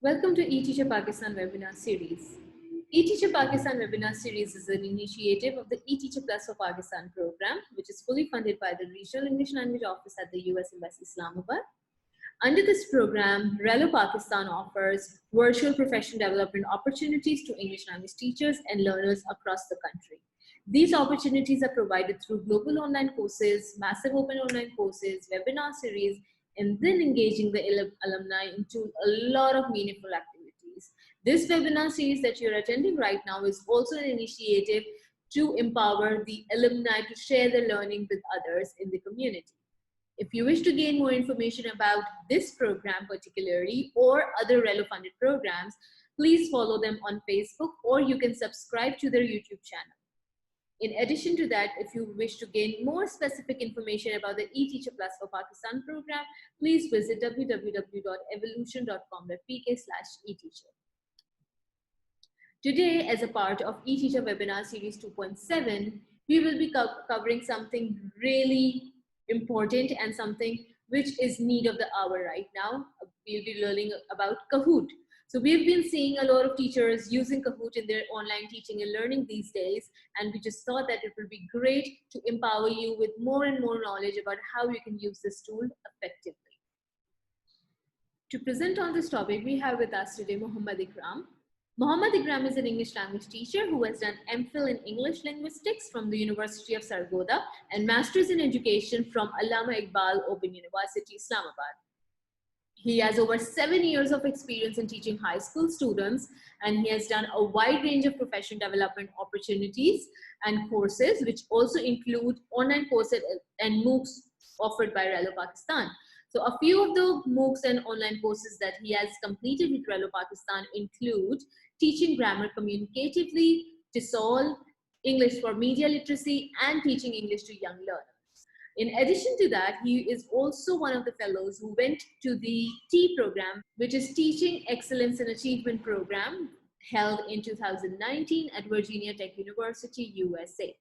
Welcome to eTeacher Pakistan webinar series. eTeacher Pakistan webinar series is an initiative of the eTeacher Plus for Pakistan program, which is fully funded by the Regional English Language Office at the US Embassy Islamabad. Under this program, Relo Pakistan offers virtual professional development opportunities to English language teachers and learners across the country. These opportunities are provided through global online courses, massive open online courses, webinar series, and then engaging the alumni into a lot of meaningful activities. This webinar series that you're attending right now is also an initiative to empower the alumni to share their learning with others in the community. If you wish to gain more information about this program particularly or other Relo funded programs, please follow them on Facebook or you can subscribe to their YouTube channel. In addition to that, if you wish to gain more specific information about the eTeacher Plus for Pakistan program, please visit www.evolution.com.pk/eteacher. Today, as a part of eTeacher Webinar Series 2.7, we will be covering something really important and something which is need of the hour right now. We'll be learning about Kahoot. So we've been seeing a lot of teachers using Kahoot in their online teaching and learning these days, and we just thought that it would be great to empower you with more and more knowledge about how you can use this tool effectively. To present on this topic, we have with us today Muhammad Ikram. Muhammad Ikram is an English language teacher who has done MPhil in English linguistics from the University of Sargodha and Masters in Education from Allama Iqbal Open University, Islamabad. He has over 7 years of experience in teaching high school students, and he has done a wide range of professional development opportunities and courses, which also include online courses and MOOCs offered by Relo Pakistan. So a few of the MOOCs and online courses that he has completed with Relo Pakistan include teaching grammar communicatively, TESOL, English for media literacy, and teaching English to young learners. In addition to that, he is also one of the fellows who went to the T program, which is Teaching Excellence and Achievement Program, held in 2019 at Virginia Tech University, USA.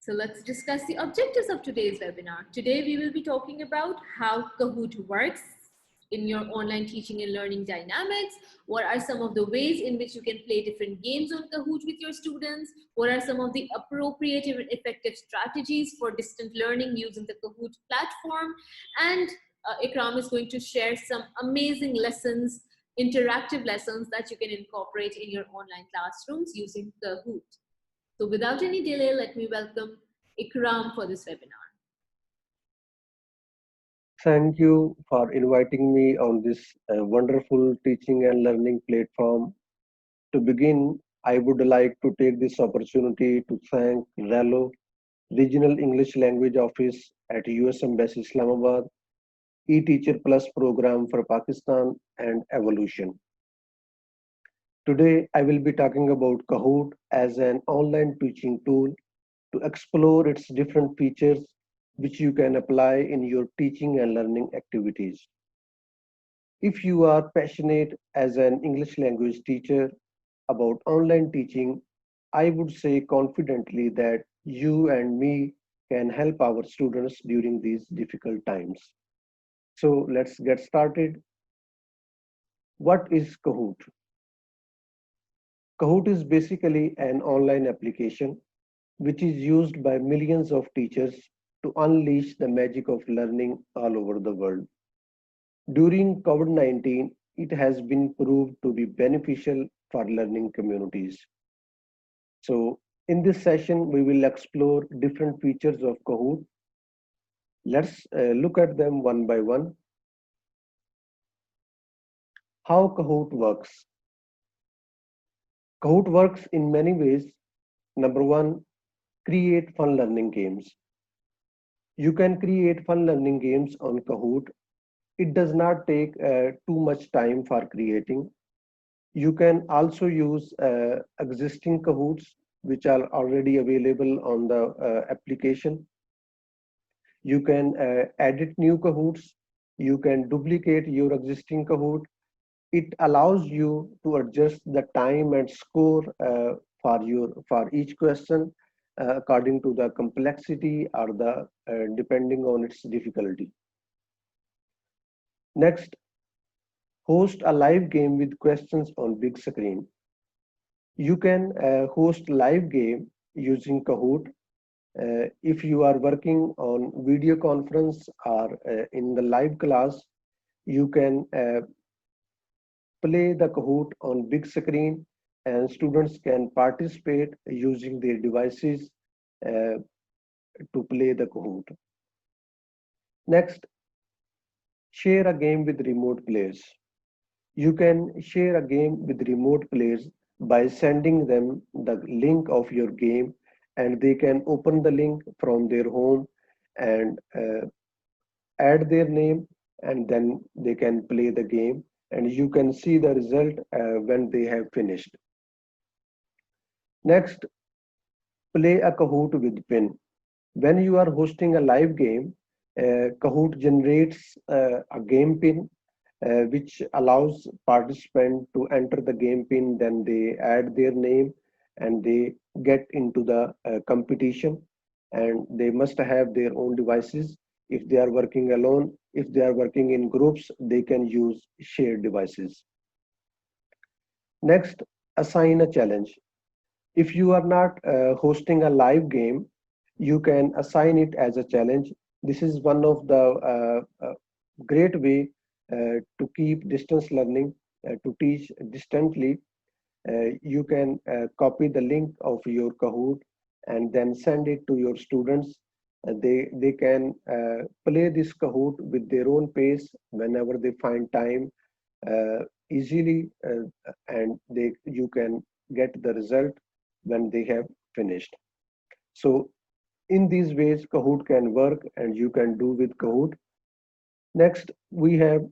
So let's discuss the objectives of today's webinar. Today, we will be talking about how Kahoot works in your online teaching and learning dynamics. What are some of the ways in which you can play different games on Kahoot with your students? What are some of the appropriate and effective strategies for distant learning using the Kahoot platform? And Ikram is going to share some amazing lessons, interactive lessons that you can incorporate in your online classrooms using Kahoot. So without any delay, let me welcome Ikram for this webinar. Thank you for inviting me on this wonderful teaching and learning platform. To begin, I would like to take this opportunity to thank Relo, Regional English Language Office at US Embassy Islamabad, eTeacher Plus program for Pakistan, and Evolution. Today, I will be talking about Kahoot as an online teaching tool to explore its different features which you can apply in your teaching and learning activities. If you are passionate as an English language teacher about online teaching, I would say confidently that you and me can help our students during these difficult times. So let's get started. What is Kahoot? Kahoot is basically an online application which is used by millions of teachers to unleash the magic of learning all over the world. During COVID-19, it has been proved to be beneficial for learning communities. So in this session, we will explore different features of Kahoot. Let's look at them one by one. How Kahoot works. Kahoot works in many ways. Number one, create fun learning games. You can create fun learning games on Kahoot. It does not take too much time for creating. You can also use existing Kahoots which are already available on the application. You can edit new Kahoots. You can duplicate your existing Kahoot. It allows you to adjust the time and score for each question according to the complexity or the depending on its difficulty. Next, host a live game with questions on big screen. You can host live game using Kahoot. If you are working on video conference or in the live class, you can play the Kahoot on big screen, and students can participate using their devices uh, to play the Kahoot. Next, share a game with remote players. You can share a game with remote players by sending them the link of your game, and they can open the link from their home and add their name, and then they can play the game, and you can see the result when they have finished. Next, play a Kahoot with pin. When you are hosting a live game, Kahoot generates a game pin which allows participant to enter the game pin, then they add their name and they get into the competition, and they must have their own devices. If they are working alone, if they are working in groups, they can use shared devices. Next, assign a challenge. If you are not hosting a live game, you can assign it as a challenge. This is one of the great way to keep distance learning, to teach distantly. You can copy the link of your Kahoot and then send it to your students. They can play this Kahoot with their own pace whenever they find time easily, and they you can get the result when they have finished. So in these ways, Kahoot can work and you can do with Kahoot. Next, we have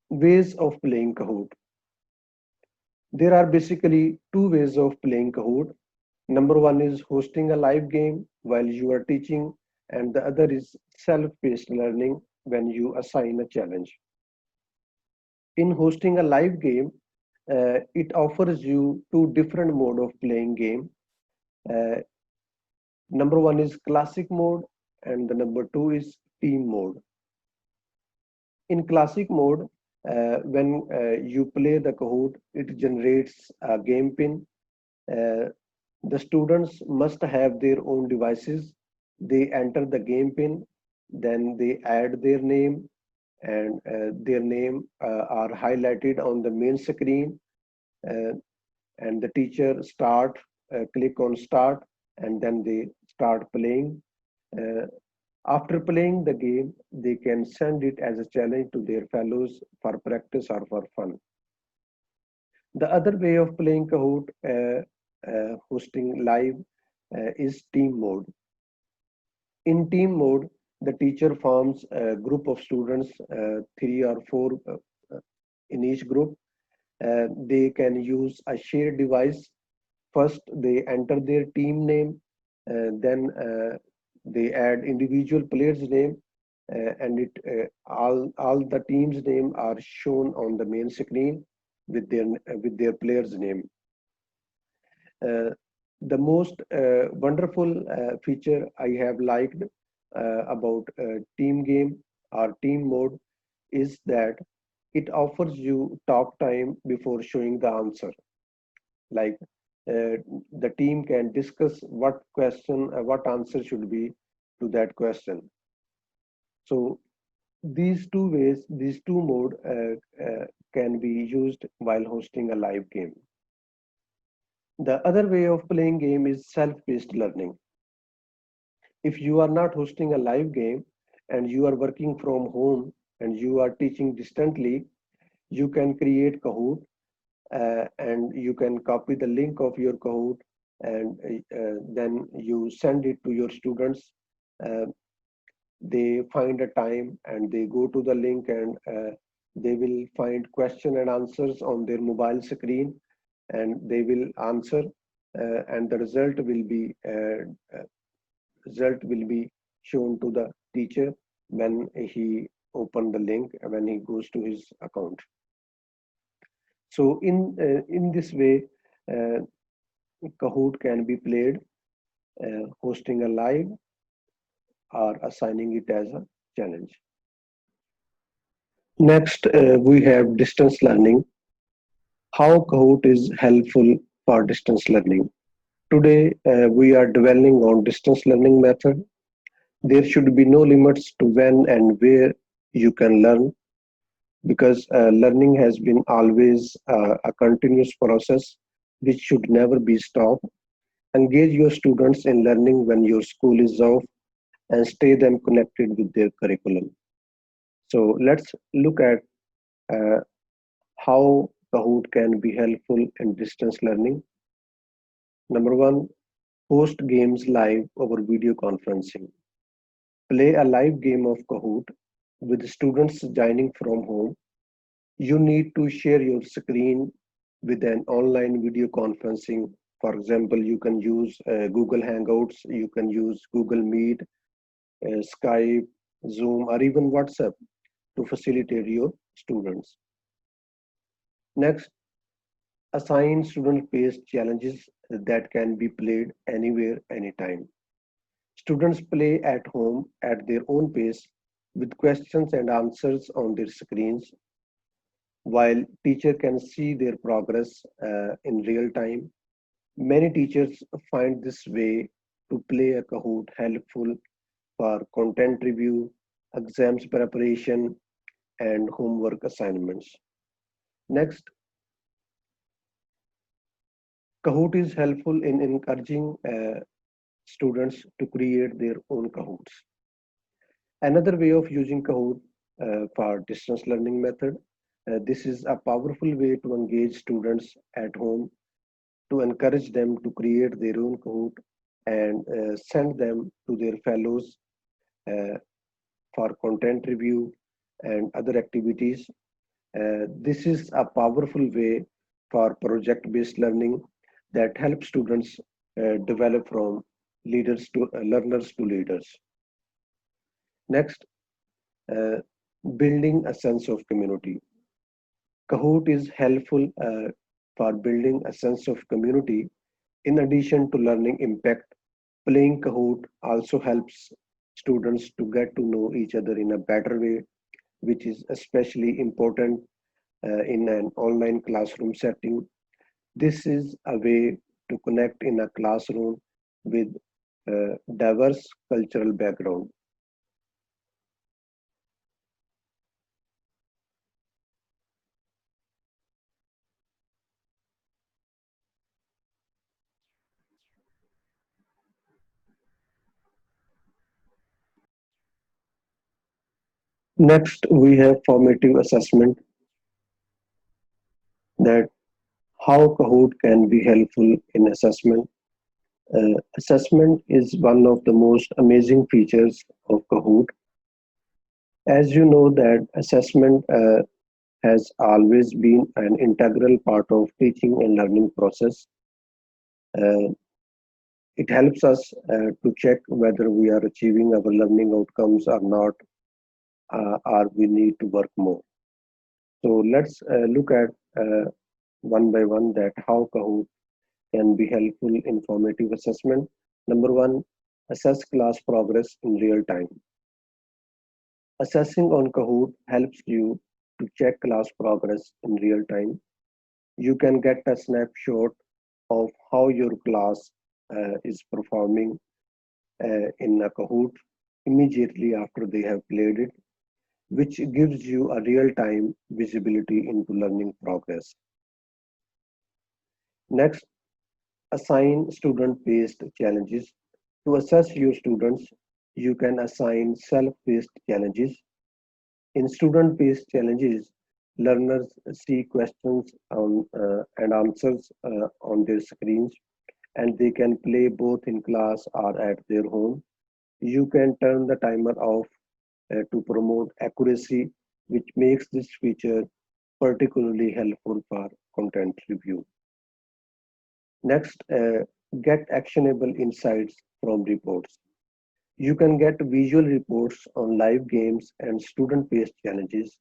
ways of playing Kahoot. There are basically two ways of playing Kahoot. Number one is hosting a live game while you are teaching, and the other is self-paced learning when you assign a challenge. In hosting a live game, it offers you two different mode of playing game. Uh, Number one is classic mode, and the number two is team mode. In classic mode, when you play the Kahoot, it generates a game pin. Uh, the students must have their own devices. They enter the game pin, then they add their name, and their name are highlighted on the main screen. Uh, and the teacher click on start, and then they start playing. Uh, After playing the game, they can send it as a challenge to their fellows for practice or for fun. The other way of playing Kahoot, hosting live, is team mode. In team mode, the teacher forms a group of students, three or four in each group. They can use a shared device. First, they enter their team name, then they add individual player's name, and all the team's name are shown on the main screen with their player's name. The most wonderful feature I have liked about team game or team mode is that it offers you talk time before showing the answer. Like the team can discuss what answer should be to that question. So these two ways, these two mode can be used while hosting a live game. The other way of playing game is self-paced learning. If you are not hosting a live game and you are working from home and you are teaching distantly, you can create Kahoot, and you can copy the link of your Kahoot, and then you send it to your students. Uh, they find a time and they go to the link, and they will find question and answers on their mobile screen, and they will answer, and the result will be shown to the teacher when he open the link, when he goes to his account. So in this way, uh, Kahoot can be played hosting a live or assigning it as a challenge. Next, we have distance learning. How Kahoot is helpful for distance learning. Today, we are dwelling on distance learning method. There should be no limits to when and where you can learn because learning has been always a continuous process which should never be stopped. Engage your students in learning when your school is off and stay them connected with their curriculum. So let's look at uh, how Kahoot can be helpful in distance learning. Number one, host games live over video conferencing. Play a live game of Kahoot with students joining from home. You need to share your screen with an online video conferencing. For example, you can use Google Hangouts, you can use Google Meet, Skype, Zoom, or even WhatsApp to facilitate your students. Next, assign student-based challenges that can be played anywhere, anytime. Students play at home at their own pace with questions and answers on their screens, while teacher can see their progress in real time. Many teachers find this way to play a Kahoot helpful for content review, exams preparation, and homework assignments. Next, Kahoot is helpful in encouraging students to create their own Kahoots. Another way of using Kahoot for distance learning method, this is a powerful way to engage students at home, to encourage them to create their own Kahoot and send them to their fellows uh, for content review and other activities. This is a powerful way for project-based learning that helps students develop from leaders to learners to leaders. Next, uh, building a sense of community. Kahoot is helpful for building a sense of community. In addition to learning impact, playing Kahoot also helps students to get to know each other in a better way, which is especially important in an online classroom setting. This is a way to connect in a classroom with diverse cultural background. Next, we have formative assessment, that how Kahoot can be helpful in assessment. Assessment is one of the most amazing features of Kahoot. As you know that assessment has always been an integral part of teaching and learning process. Uh, it helps us to check whether we are achieving our learning outcomes or not, or we need to work more. So let's look at one by one that how Kahoot can be helpful in formative assessment. Number one, assess class progress in real time. Assessing on Kahoot helps you to check class progress in real time. You can get a snapshot of how your class is performing in a Kahoot immediately after they have played it, which gives you a real-time visibility into learning progress. Next, assign student-based challenges. To assess your students, you can assign self-paced challenges. In student-based challenges, learners see questions and answers on their screens, and they can play both in class or at their home. You can turn the timer off to promote accuracy, which makes this feature particularly helpful for content review. Next, get actionable insights from reports. You can get visual reports on live games and student-based challenges,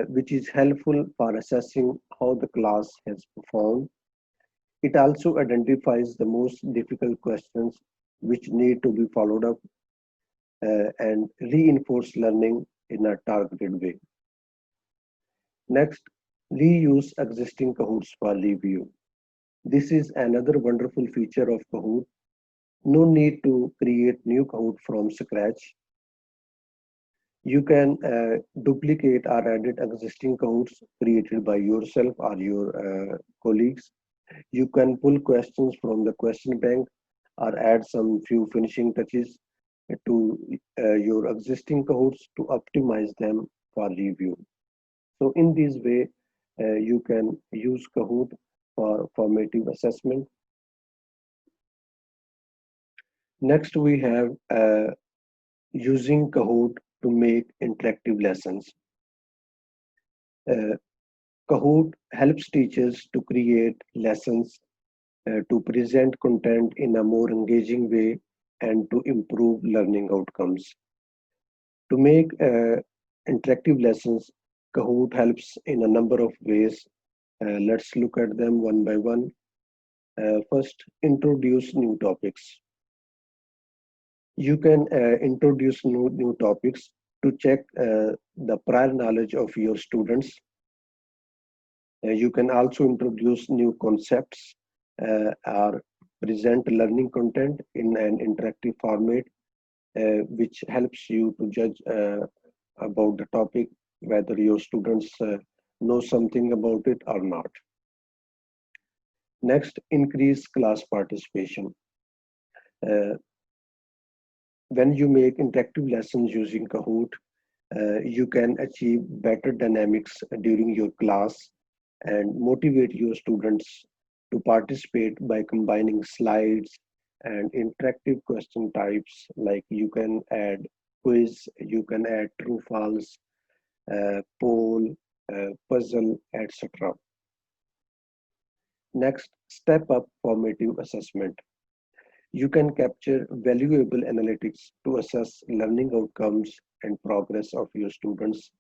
which is helpful for assessing how the class has performed. It also identifies the most difficult questions which need to be followed up and reinforce learning in a targeted way. Next, reuse existing Kahoots for review. This is another wonderful feature of Kahoot. No need to create new Kahoot from scratch. You can duplicate or edit existing Kahoots created by yourself or your colleagues. You can pull questions from the question bank or add some few finishing touches to your existing Kahoots to optimize them for review. So in this way, you can use Kahoot for formative assessment. Next, we have using Kahoot to make interactive lessons. Uh, Kahoot helps teachers to create lessons, to present content in a more engaging way, and to improve learning outcomes. To make interactive lessons, Kahoot helps in a number of ways. Let's look at them one by one. First, introduce new topics. You can introduce new topics to check the prior knowledge of your students. You can also introduce new concepts or present learning content in an interactive format, which helps you to judge about the topic, whether your students know something about it or not. Next, increase class participation. Uh, when you make interactive lessons using Kahoot, you can achieve better dynamics during your class and motivate your students to participate by combining slides and interactive question types, like you can add quiz, you can add true false, poll, puzzle, etc. Next, step up formative assessment. You can capture valuable analytics to assess learning outcomes and progress of your students.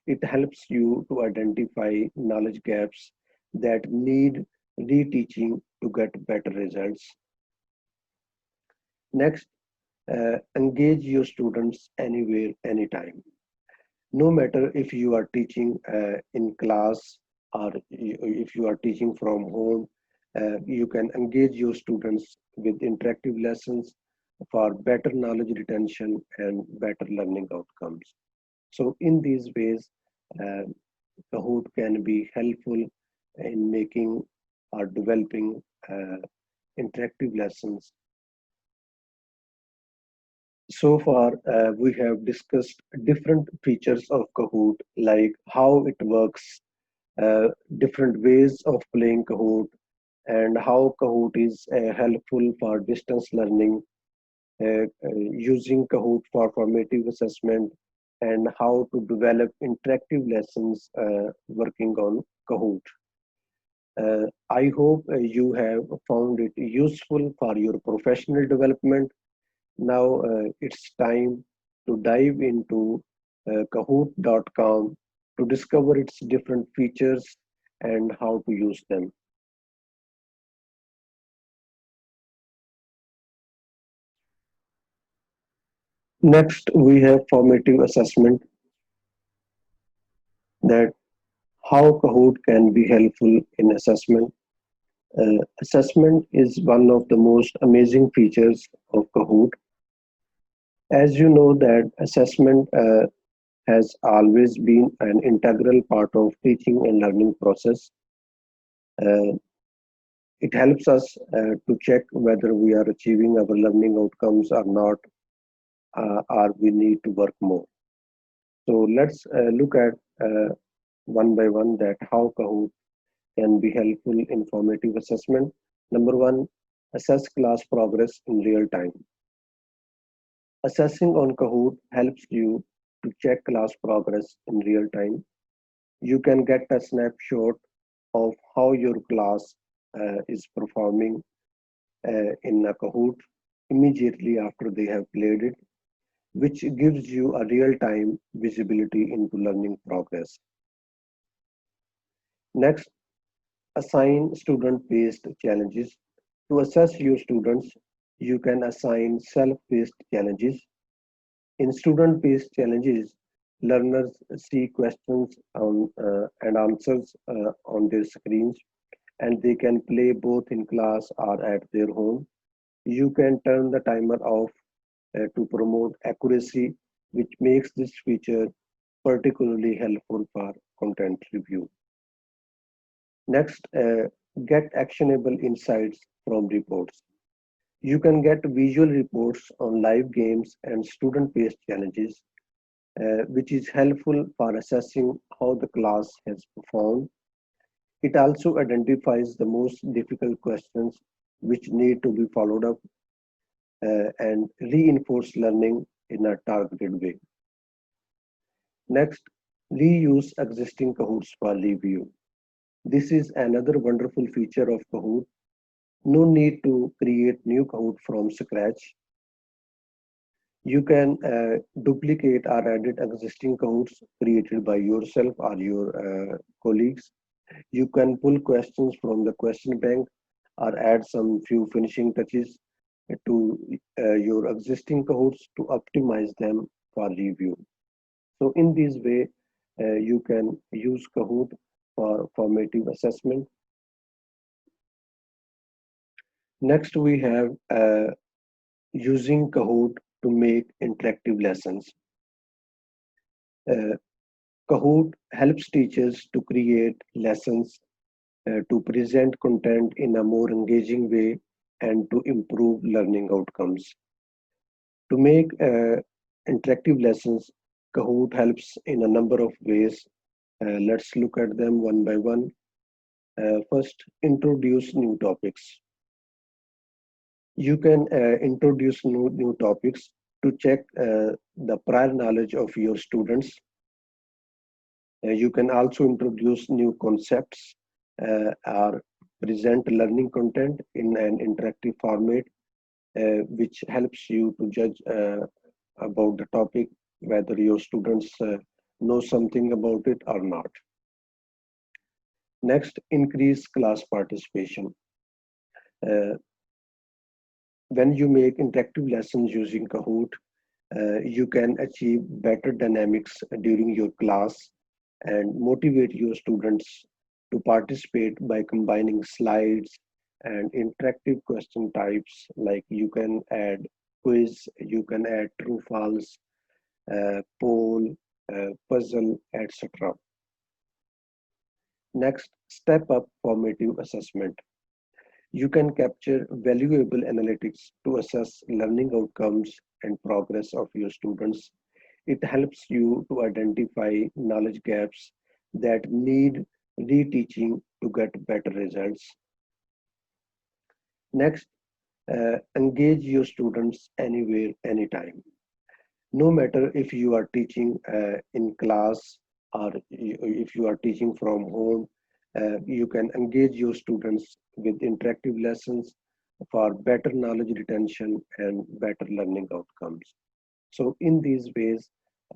It helps you to identify knowledge gaps that need reteaching to get better results. Next, engage your students anywhere, anytime. No matter if you are teaching in class or if you are teaching from home, you can engage your students with interactive lessons for better knowledge retention and better learning outcomes. So in these ways, uh, Kahoot can be helpful in making or developing interactive lessons. So far, we have discussed different features of Kahoot, like how it works, different ways of playing Kahoot, and how Kahoot is helpful for distance learning, using Kahoot for formative assessment, and how to develop interactive lessons working on Kahoot. I hope you have found it useful for your professional development. Now it's time to dive into Kahoot.com to discover its different features and how to use them. Next, we have formative assessment, that how Kahoot can be helpful in assessment. Assessment is one of the most amazing features of Kahoot. As you know that assessment has always been an integral part of teaching and learning process. Uh, it helps us to check whether we are achieving our learning outcomes or not, or we need to work more. So let's look at one by one that how Kahoot can be helpful in formative assessment. Number one, assess class progress in real time. Assessing on Kahoot helps you to check class progress in real time. You can get a snapshot of how your class is performing in a Kahoot immediately after they have played it, which gives you a real-time visibility into learning progress. Next, assign student-based challenges. To assess your students, you can assign self-paced challenges. In student-based challenges, Learners see questions and answers on their screens, and they can play both in class or at their home. You can turn the timer off to promote accuracy, which makes this feature particularly helpful for content review. Next, get actionable insights from reports. You can get visual reports on live games and student-based challenges, which is helpful for assessing how the class has performed. It also identifies the most difficult questions which need to be followed up and reinforce learning in a targeted way. Next, reuse existing Kahoots for review. This is another wonderful feature of Kahoot. No need to create new Kahoot from scratch. You can duplicate or edit existing Kahoots created by yourself or your colleagues. You can pull questions from the question bank or add some few finishing touches to your existing Kahoots to optimize them for review. So in this way, you can use Kahoot for formative assessment. Next, we have using Kahoot to make interactive lessons. Uh, Kahoot helps teachers to create lessons, to present content in a more engaging way, and to improve learning outcomes. To make interactive lessons, Kahoot helps in a number of ways. Let's look at them one by one. First, introduce new topics. You can introduce new topics to check the prior knowledge of your students. You can also introduce new concepts or present learning content in an interactive format, which helps you to judge about the topic, whether your students know something about it or not. Next, increase class participation. Uh, when you make interactive lessons using Kahoot, you can achieve better dynamics during your class and motivate your students to participate by combining slides and interactive question types, like you can add quiz, you can add true false, poll, puzzle, etc. Next, step up formative assessment. You can capture valuable analytics to assess learning outcomes and progress of your students. It helps you to identify knowledge gaps that need reteaching to get better results. Next, engage your students anywhere, anytime. No matter if you are teaching in class or if you are teaching from home, you can engage your students with interactive lessons for better knowledge retention and better learning outcomes. So in these ways,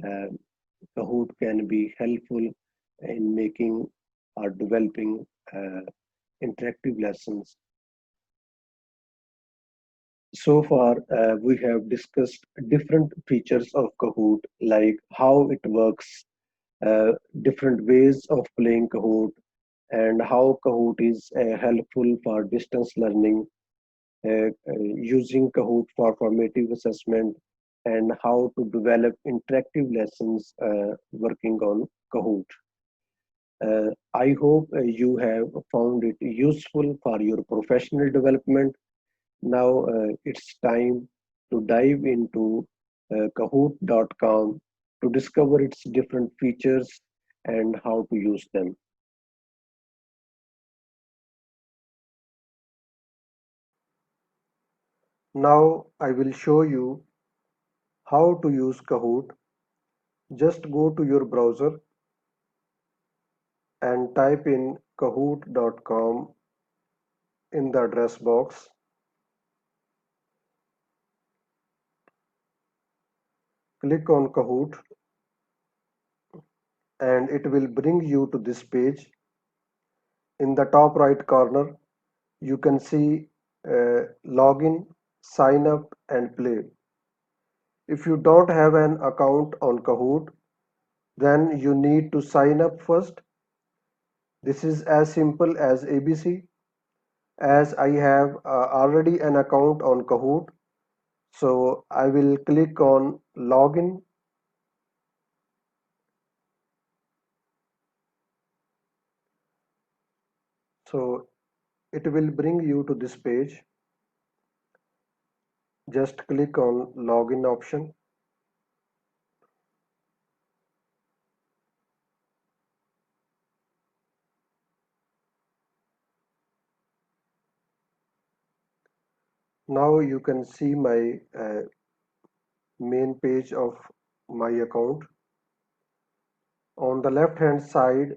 uh, Kahoot can be helpful in making or developing interactive lessons. So far, we have discussed different features of Kahoot, like how it works, different ways of playing Kahoot, and how Kahoot is helpful for distance learning, using Kahoot for formative assessment, and how to develop interactive lessons working on Kahoot. I hope you have found it useful for your professional development. Now it's time to dive into Kahoot.com to discover its different features and how to use them. Now I will show you how to use Kahoot. Just go to your browser and type in kahoot.com in the address box. Click on Kahoot and it will bring you to this page. In the top right corner, you can see login, sign up, and play. If you don't have an account on Kahoot, Then you need to sign up first. This is as simple as ABC. As I have already an account on Kahoot, so I will click on login. So it will bring you to this page. Just click on login option. Now you can see my main page of my account. On the left hand side,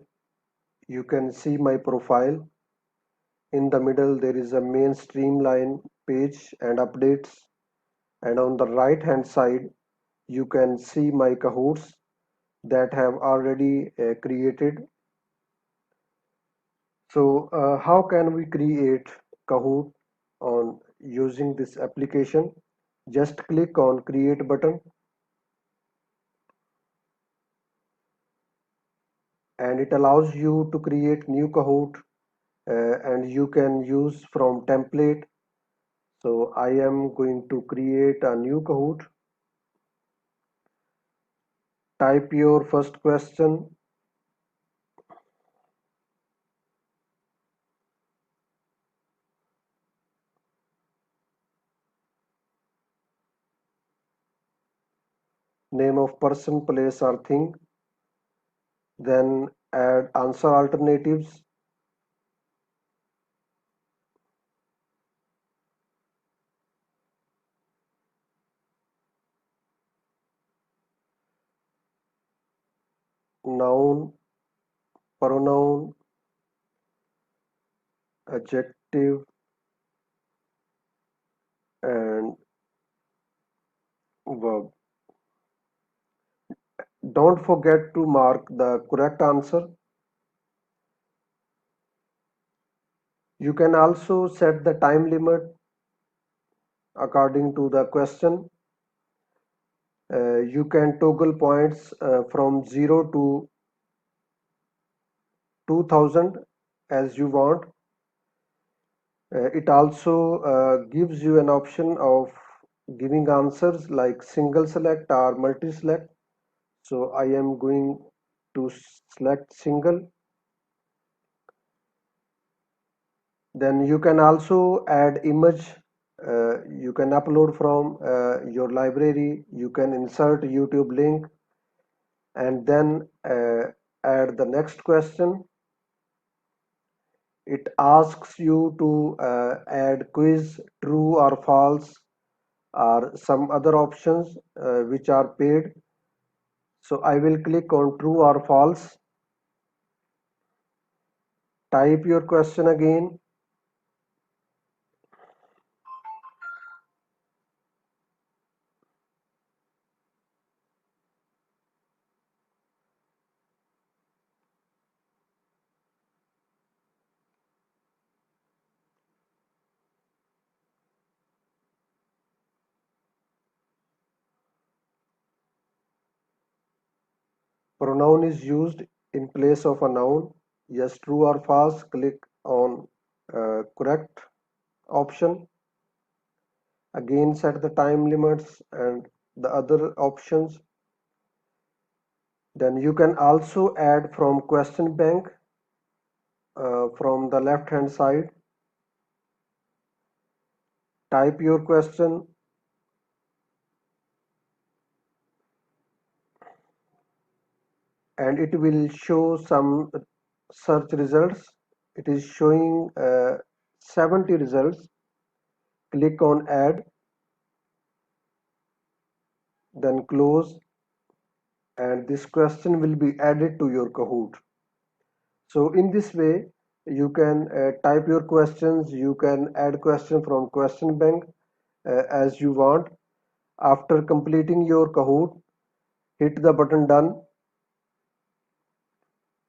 you can see my profile. In the middle, there is a main streamline page and updates. And on the right hand side, you can see my Kahoots that have already created. So how can we create Kahoot on using this application? Just click on create button and it allows you to create new Kahoot and you can use from template. So I am going to create a new Kahoot. Type your first question. Name of person, place or thing. Then add answer alternatives. Noun, pronoun, adjective and verb. Don't forget to mark the correct answer. You can also set the time limit according to the question. You can toggle points from 0 to 2000 as you want. It also gives you an option of giving answers like single select or multi select. So I am going to select single. Then you can also add image. You can upload from your library. You can insert YouTube link and then add the next question. It asks you to add quiz, true or false, or some other options which are paid. So I will click on true or false. Type your question again. Pronoun is used in place of a noun. Yes, true or false. Click on correct option. Again, set the time limits and the other options. Then you can also add from question bank from the left hand side. Type your question and it will show some search results. It is showing 70 results. Click on add, then close, and this question will be added to your Kahoot. So in this way, you can type your questions, you can add question from question bank as you want. After completing your Kahoot, hit the button done.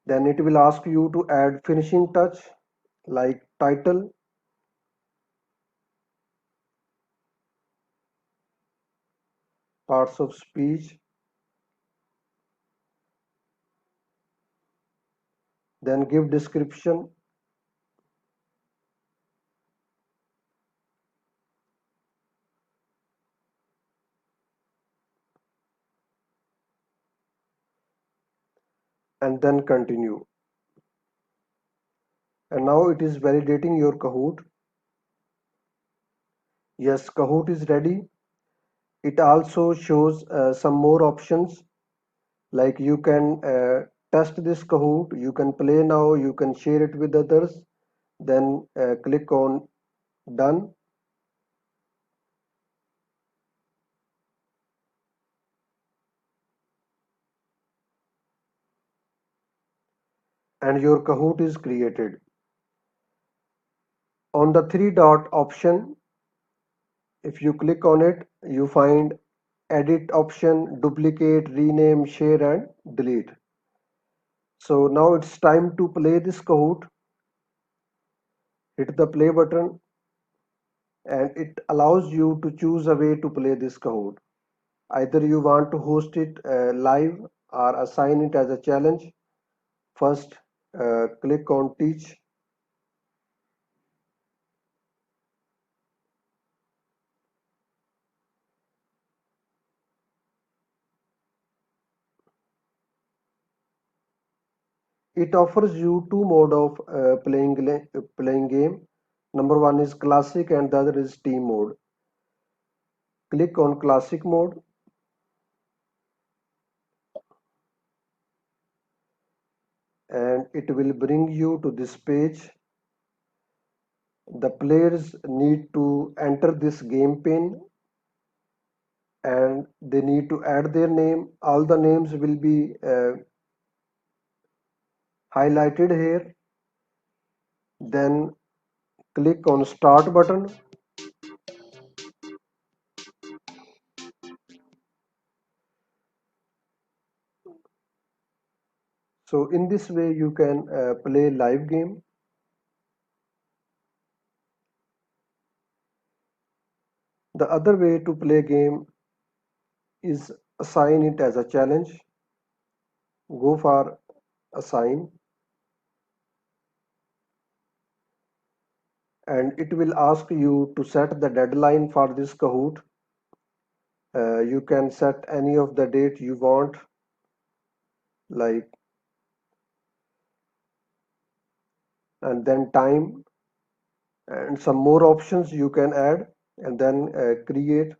Then it will ask you to add finishing touch like title, parts of speech, Then give description. And then continue. And now it is validating your Kahoot. Yes, Kahoot is ready. It also shows some more options, like you can test this Kahoot, you can play now, you can share it with others, then click on done. And your Kahoot is created. On the three dot option, if you click on it, you find edit option, duplicate, rename, share and delete. So now it's time to play this Kahoot. Hit the play button and it allows you to choose a way to play this Kahoot. Either you want to host it live or assign it as a challenge. First, click on teach. It offers you two mode of playing game. Number one is classic and the other is team mode. Click on classic mode and it will bring you to this page. The players need to enter this game pin and they need to add their name. All the names will be highlighted here. Then click on start button. So in this way you can play live game. The other way to play game is assign it as a challenge. Go for assign and it will ask you to set the deadline for this Kahoot. You can set any of the date you want, like, and then time and some more options you can add and then create.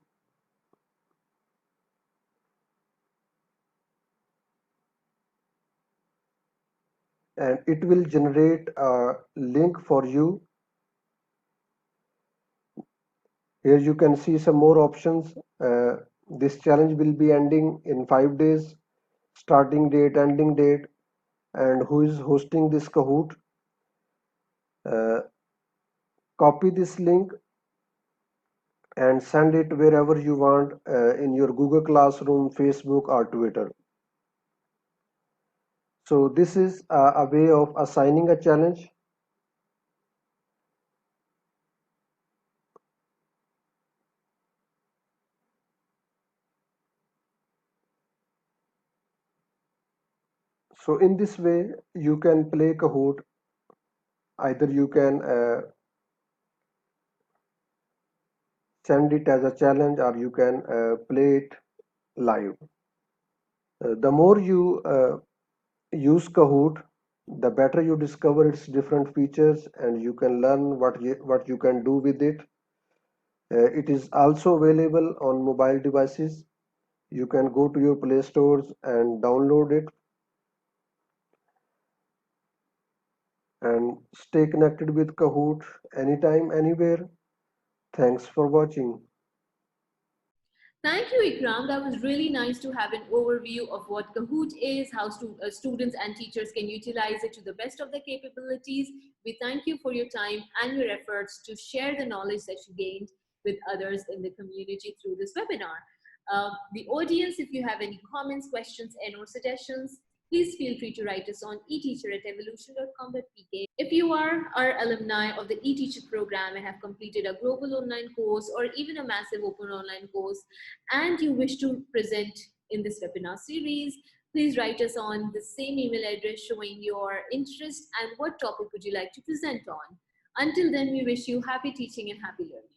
And it will generate a link for you. Here you can see some more options. This challenge will be ending in 5 days. Starting date, ending date, and who is hosting this Kahoot. Uh, Copy this link and send it wherever you want in your Google Classroom, Facebook, or Twitter. So this is a way of assigning a challenge. So in this way, you can play Kahoot. Either you can send it as a challenge or you can play it live. The more you use Kahoot, the better you discover its different features and you can learn what you can do with it. It is also available on mobile devices. You can go to your Play Stores and download it and stay connected with Kahoot anytime, anywhere. Thanks for watching. Thank you, Ikram. That was really nice to have an overview of what Kahoot is, how students and teachers can utilize it to the best of their capabilities. We thank you for your time and your efforts to share the knowledge that you gained with others in the community through this webinar. The audience, if you have any comments, questions, and or suggestions, please feel free to write us on eteacher@evolution.com.pk. If you are our alumni of the eTeacher program and have completed a global online course or even a massive open online course, and you wish to present in this webinar series, Please write us on the same email address showing your interest and what topic would you like to present on. Until then, we wish you happy teaching and happy learning.